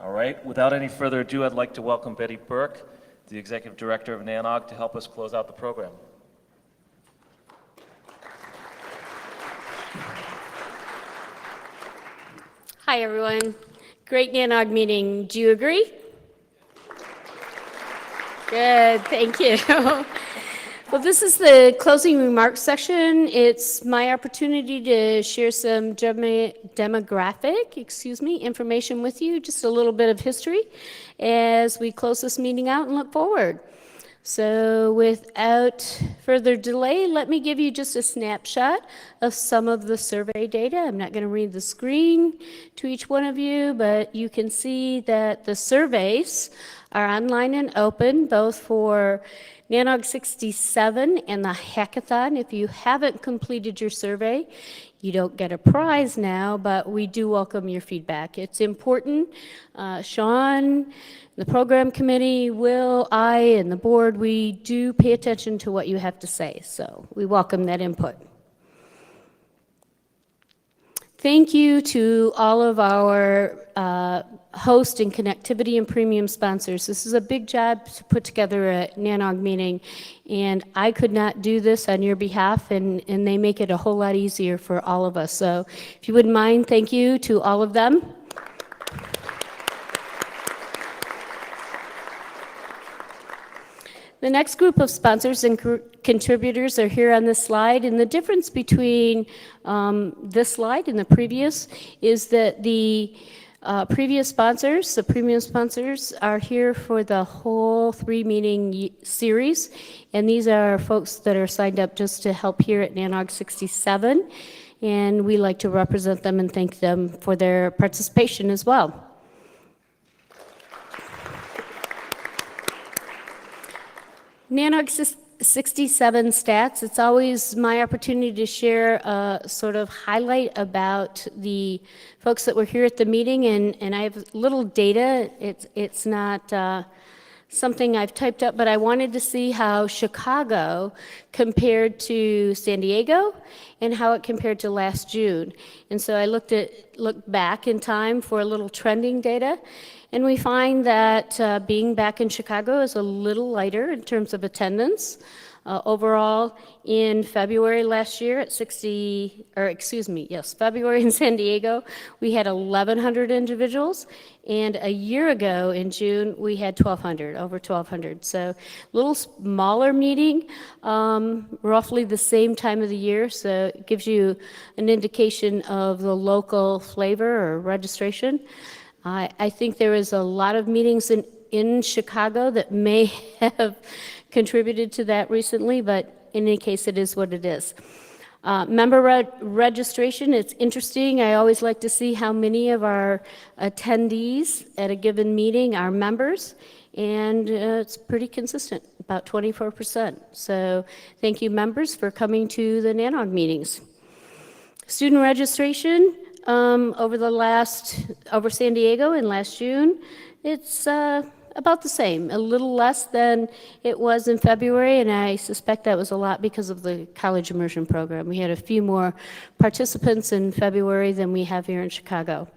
All right, without any further ado, I'd like to welcome Betty Burke, the Executive Director of NANOG, to help us close out the program. Hi, everyone. Great NANOG meeting. Do you agree? Good, thank you. Well, this is the closing remarks section. It's my opportunity to share some demographic information with you, just a little bit of history as we close this meeting out and look forward. So without further delay, let me give you just a snapshot of some of the survey data. I'm not going to read the screen to each one of you, but you can see that the surveys are online and open, both for NANOG 67 and the hackathon. If you haven't completed your survey, you don't get a prize now, but we do welcome your feedback. It's important. Sean, the program committee, Will, I, and the board, we do pay attention to what you have to say, so we welcome that input. Thank you to all of our host and connectivity and premium sponsors. This is a big job to put together a NANOG meeting, and I could not do this on your behalf, and they make it a whole lot easier for all of us. So if you wouldn't mind, thank you to all of them. The next group of sponsors and contributors are here on this slide, and the difference between this slide and the previous is that the previous sponsors, the premium sponsors, are here for the whole 3-meeting series, and these are folks that are signed up just to help here at NANOG 67, and we like to represent them and thank them for their participation as well. NANOG 67 stats, it's always my opportunity to share a sort of highlight about the folks that were here at the meeting, and I have little data. It's not something I've typed up, but I wanted to see how Chicago compared to San Diego and how it compared to last June. And so I looked back in time for a little trending data, and we find that being back in Chicago is a little lighter in terms of attendance. Overall, in February last year February in San Diego, we had 1,100 individuals, and a year ago in June, we had 1,200, over 1,200. So a little smaller meeting, roughly the same time of the year, so it gives you an indication of the local flavor or registration. I think there is a lot of meetings in Chicago that may have contributed to that recently, but in any case, it is what it is. Member registration, it's interesting. I always like to see how many of our attendees at a given meeting are members, and it's pretty consistent, about 24%. So thank you, members, for coming to the NANOG meetings. Student registration over San Diego in last June, it's about the same, a little less than it was in February, and I suspect that was a lot because of the college immersion program. We had a few more participants in February than we have here in Chicago.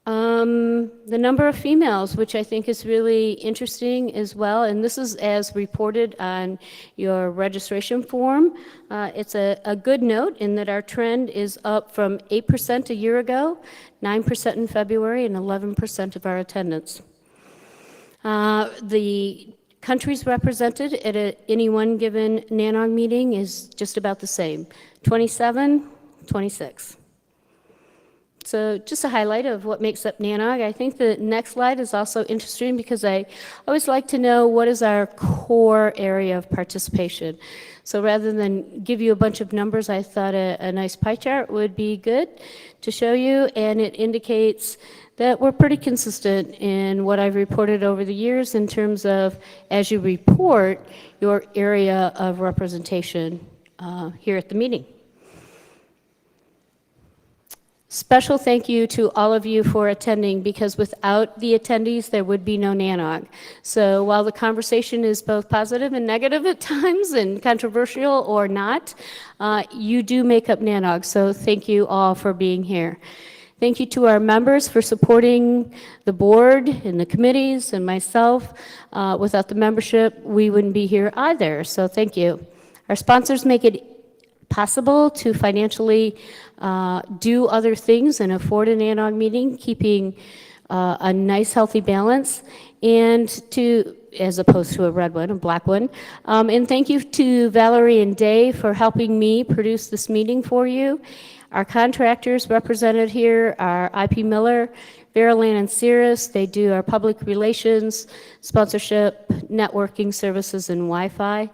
The number of females, which I think is really interesting as well, and this is as reported on your registration form. It's a good note in that our trend is up from 8% a year ago, 9% in February, and 11% of our attendance. The countries represented at any one given NANOG meeting is just about the same, 27, 26. So just a highlight of what makes up NANOG. I think the next slide is also interesting because I always like to know what is our core area of participation. So rather than give you a bunch of numbers, I thought a nice pie chart would be good to show you, and it indicates that we're pretty consistent in what I've reported over the years in terms of, as you report, your area of representation here at the meeting. Special thank you to all of you for attending, because without the attendees, there would be no NANOG. So while the conversation is both positive and negative at times and controversial or not, you do make up NANOG. So thank you all for being here. Thank you to our members for supporting the board and the committees and myself. Without the membership, we wouldn't be here either, so thank you. Our sponsors make it possible to financially do other things and afford an NANOG meeting, keeping a nice, healthy balance, and to, as opposed to a red one, a black one. And thank you to Valerie and Dave for helping me produce this meeting for you. Our contractors represented here are IP Miller, Verilan and Cirrus. They do our public relations, sponsorship, networking services, and Wi-Fi.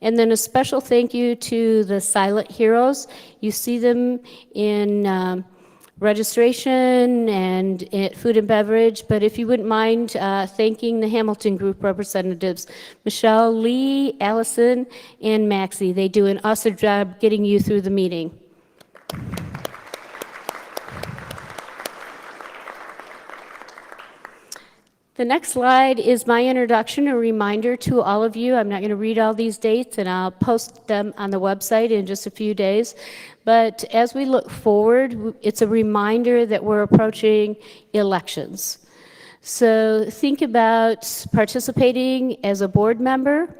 And then a special thank you to the silent heroes. You see them in registration and at food and beverage, but if you wouldn't mind thanking the Hamilton Group representatives, Michelle, Lee, Allison, and Maxie. They do an awesome job getting you through the meeting. The next slide is my introduction, a reminder to all of you. I'm not going to read all these dates, and I'll post them on the website in just a few days. But as we look forward, it's a reminder that we're approaching elections. So think about participating as a board member,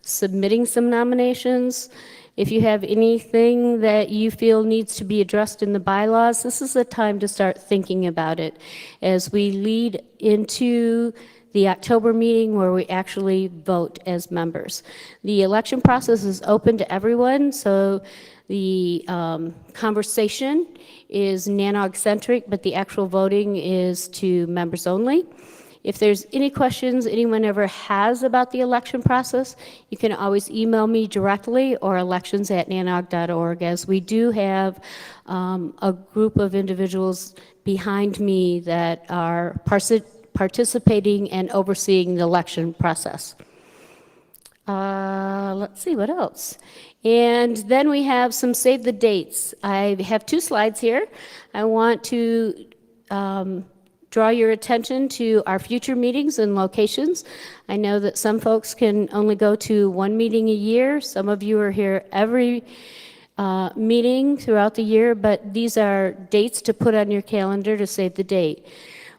submitting some nominations. If you have anything that you feel needs to be addressed in the bylaws, this is the time to start thinking about it as we lead into the October meeting where we actually vote as members. The election process is open to everyone, so the conversation is NANOG-centric, but the actual voting is to members only. If there's any questions anyone ever has about the election process, you can always email me directly or elections@nanog.org, as we do have a group of individuals behind me that are participating and overseeing the election process. Let's see, what else? And then we have some save the dates. I have 2 slides here. I want to draw your attention to our future meetings and locations. I know that some folks can only go to 1 meeting a year. Some of you are here every meeting throughout the year, but these are dates to put on your calendar to save the date.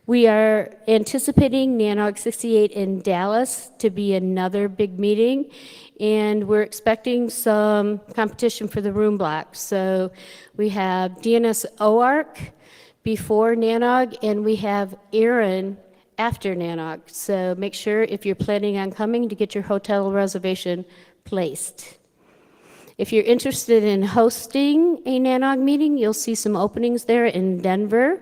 We are anticipating NANOG 68 in Dallas to be another big meeting, and we're expecting some competition for the room block. So we have DNS OARC before NANOG, and we have Aaron after NANOG. So make sure if you're planning on coming to get your hotel reservation placed. If you're interested in hosting a NANOG meeting, you'll see some openings there in Denver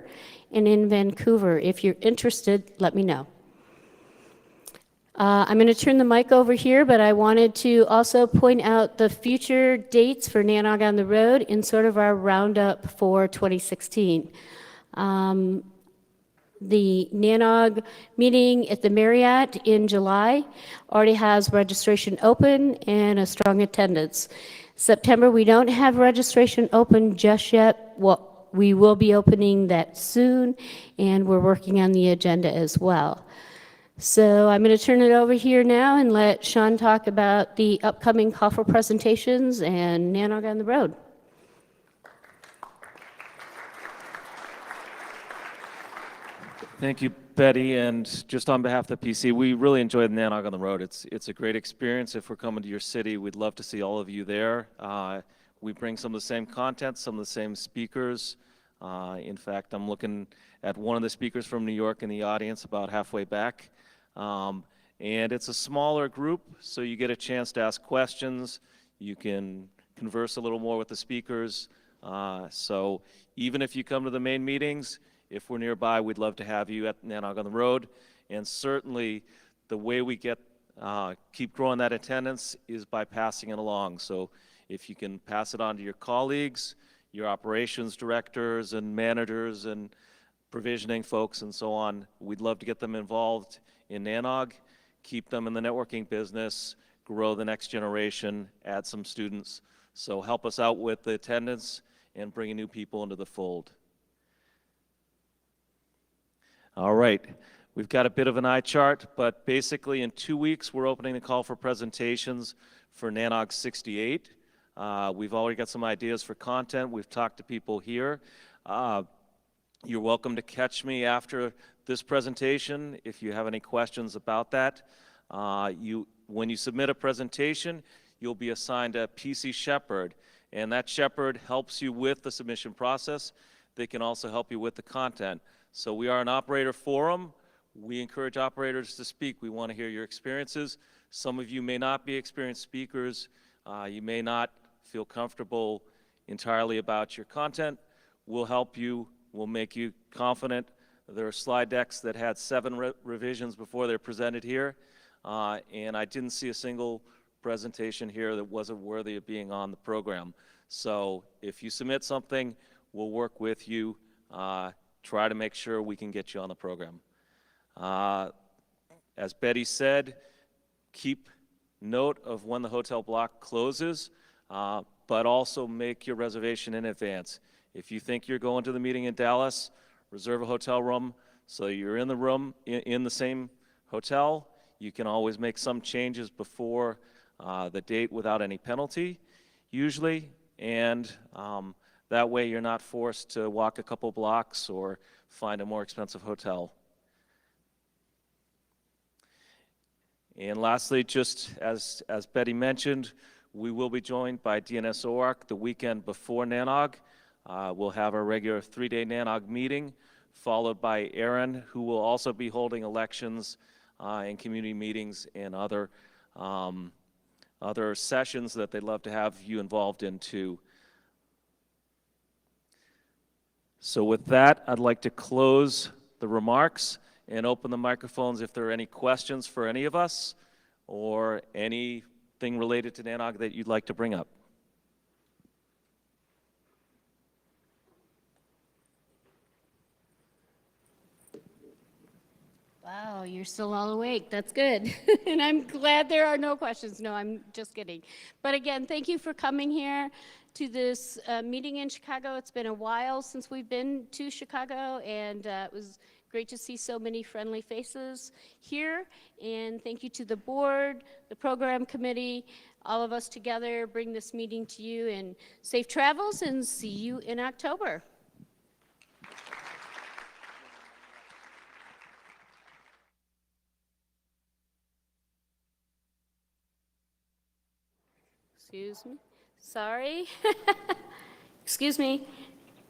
and in Vancouver. If you're interested, let me know. I'm going to turn the mic over here, but I wanted to also point out the future dates for NANOG on the Road in sort of our roundup for 2016. The NANOG meeting at the Marriott in July already has registration open and a strong attendance. September, we don't have registration open just yet. Well, we will be opening that soon, and we're working on the agenda as well. So I'm going to turn it over here now and let Sean talk about the upcoming call for presentations and NANOG on the Road. Thank you, Betty, and just on behalf of the PC, we really enjoyed NANOG on the Road. It's a great experience. If we're coming to your city, we'd love to see all of you there. We bring some of the same content, some of the same speakers. In fact, I'm looking at one of the speakers from New York in the audience about halfway back. And it's a smaller group, so you get a chance to ask questions. You can converse a little more with the speakers. So even if you come to the main meetings, if we're nearby, we'd love to have you at NANOG on the Road. And certainly, the way we keep growing that attendance is by passing it along. So if you can pass it on to your colleagues, your operations directors and managers and provisioning folks and so on, we'd love to get them involved in NANOG, keep them in the networking business, grow the next generation, add some students. So help us out with the attendance and bringing new people into the fold. All right, we've got a bit of an eye chart, but basically in 2 weeks, we're opening the call for presentations for NANOG 68. We've already got some ideas for content. We've talked to people here. Uh, You're welcome to catch me after this presentation if you have any questions about that. When you submit a presentation, you'll be assigned a PC Shepherd, and that Shepherd helps you with the submission process. They can also help you with the content. So we are an operator forum. We encourage operators to speak. We want to hear your experiences. Some of you may not be experienced speakers. You may not feel comfortable entirely about your content. We'll help you. We'll make you confident. There are slide decks that had 7 revisions before they're presented here, and I didn't see a single presentation here that wasn't worthy of being on the program. So if you submit something, we'll work with you, try to make sure we can get you on the program. As Betty said, keep note of when the hotel block closes, but also make your reservation in advance. If you think you're going to the meeting in Dallas, reserve a hotel room so you're in the room, in the same hotel. You can always make some changes before the date without any penalty, usually, and that way you're not forced to walk a couple blocks or find a more expensive hotel. And lastly, just as Betty mentioned, we will be joined by DNS OARC the weekend before NANOG. We'll have our regular 3-day NANOG meeting, followed by Aaron, who will also be holding elections and community meetings and other sessions that they'd love to have you involved in too. So with that, I'd like to close the remarks and open the microphones if there are any questions for any of us or anything related to NANOG that you'd like to bring up. Wow, you're still all awake. That's good. And I'm glad there are no questions. No, I'm just kidding. But again, thank you for coming here to this meeting in Chicago. It's been a while since we've been to Chicago, and it was great to see so many friendly faces here. And thank you to the board, the program committee, all of us together bring this meeting to you. And safe travels, and see you in October. Excuse me. Sorry. Excuse me.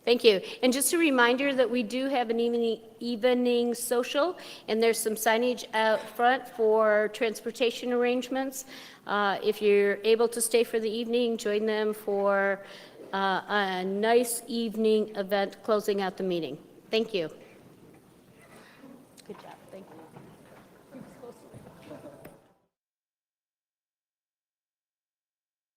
Thank you. And just a reminder that we do have an evening social, and there's some signage out front for transportation arrangements. If you're able to stay for the evening, join them for a nice evening event closing out the meeting. Thank you. Good job. Thank you.